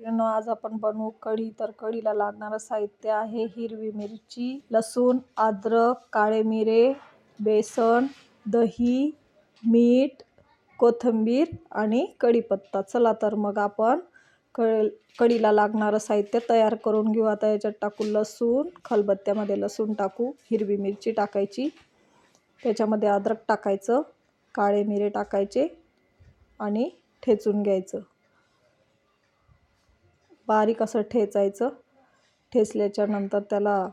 मैत्रिणींनो, आज आपण बनवू कढी. तर कढीला लागणारं साहित्य आहे हिरवी मिरची, लसूण, अद्रक, काळे मिरे, बेसन, दही, मीठ, कोथिंबीर आणि कढीपत्ता. चला तर मग आपण कढीला लागणारं साहित्य तयार करून घेऊ. आता याच्यात टाकू लसूण, खलबत्त्यामध्ये लसूण टाकू, हिरवी मिरची टाकायची, त्याच्यामध्ये अद्रक टाकायचं, काळे मिरे टाकायचे आणि ठेचून घ्यायचं. बारीक असं ठेचायचं. ठेचल्याच्या नंतर त्याला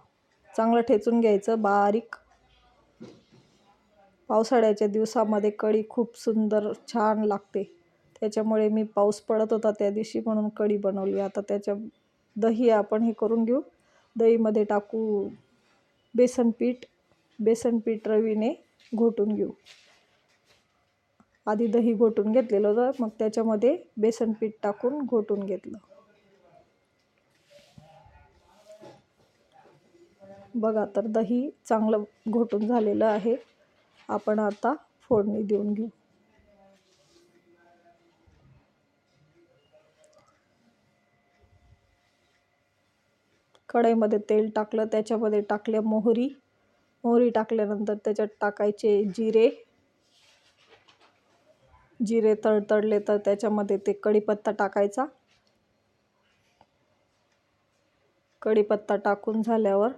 चांगलं ठेचून घ्यायचं बारीक. पावसाळ्याच्या दिवसामध्ये कढी खूप सुंदर छान लागते, त्याच्यामुळे मी पाऊस पडत होता त्या दिवशी म्हणून कढी बनवली. आता त्याच्या दही आपण हे करून घेऊ. दहीमध्ये टाकू बेसन पीठ रवीने घोटून घेऊ. आधी दही घोटून घेतलेलं होतं, मग त्याच्यामध्ये बेसन पीठ टाकून घोटून घेतलं. बघा तर दही चांगलं घोटून झालेलं आहे. आपण आता फोडणी देऊन घेऊ. कढईमध्ये तेल टाकलं, त्याच्यामध्ये टाकले मोहरी टाकल्यानंतर त्याच्यात टाकायचे जिरे तडतडले तर त्याच्यामध्ये ते कढीपत्ता टाकायचा. कढीपत्ता टाकून झाल्यावर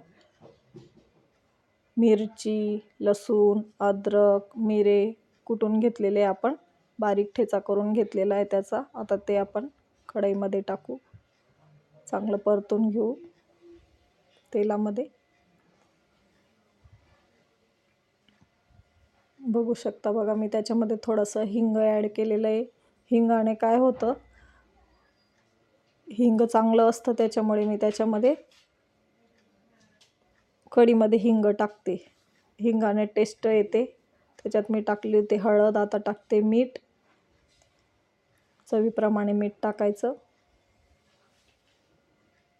मिरची, लसूण, अद्रक, मिरे कुटून घेतलेले आपण बारीक ठेचा करून घेतलेला आहे त्याचा. आता ते आपण कढईमध्ये टाकू, चांगलं परतून घेऊ तेलामध्ये. बघू शकता बघा, मी त्याच्यामध्ये थोडंसं हिंग ॲड केलेलं आहे. हिंगाने काय होतं, हिंग चांगलं असतं, त्याच्यामुळे मी त्याच्यामध्ये कढीमध्ये हिंग टाकते. हिंगाने टेस्ट येते. त्याच्यात मी टाकली होती हळद. आता टाकते मीठ, चवीप्रमाणे मीठ टाकायचं.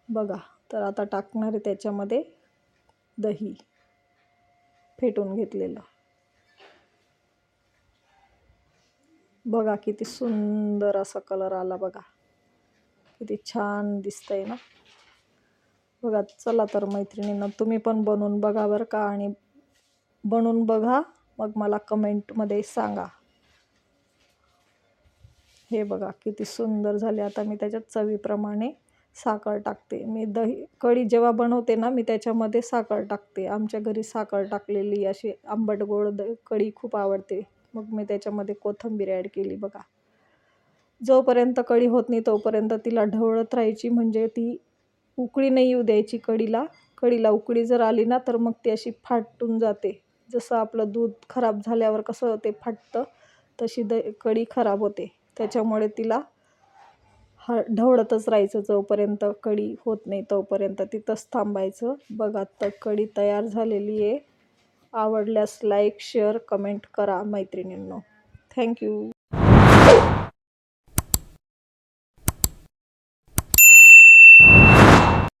बघा तर आता टाकणार आहे त्याच्यामध्ये दही फेटून घेतलेलं. बघा किती सुंदर असा कलर आला, बघा किती छान दिसतंय ना. बघा, चला तर मैत्रिणींनो, तुम्ही पण बनवून बघा बरं का, आणि बनवून बघा मग मला कमेंटमध्ये सांगा. हे बघा किती सुंदर झाले. आता मी त्याच्यात चवीप्रमाणे साखर टाकते. मी कढी जेव्हा बनवते ना, मी त्याच्यामध्ये साखर टाकते. आमच्या घरी साखर टाकलेली अशी आंबट गोड कढी खूप आवडते. मग मी त्याच्यामध्ये कोथिंबीर ॲड केली. बघा, जोपर्यंत कढी होत नाही तोपर्यंत तिला ढवळत राहायची, म्हणजे ती उकळी नाही येऊ द्यायची कढीला. कढीला उकळी जर आली ना तर मग ती अशी फाटून जाते. जसं आपलं दूध खराब झाल्यावर कसं ते फाटतं, तशी कढी खराब होते. त्याच्यामुळे तिला ढवळतच राहायचं. जोपर्यंत कढी होत नाही तोपर्यंत तिथंच थांबायचं. बघा तर कढी तयार झालेली आहे. आवडल्यास लाईक, शेअर, कमेंट करा मैत्रिणींनो. थँक्यू.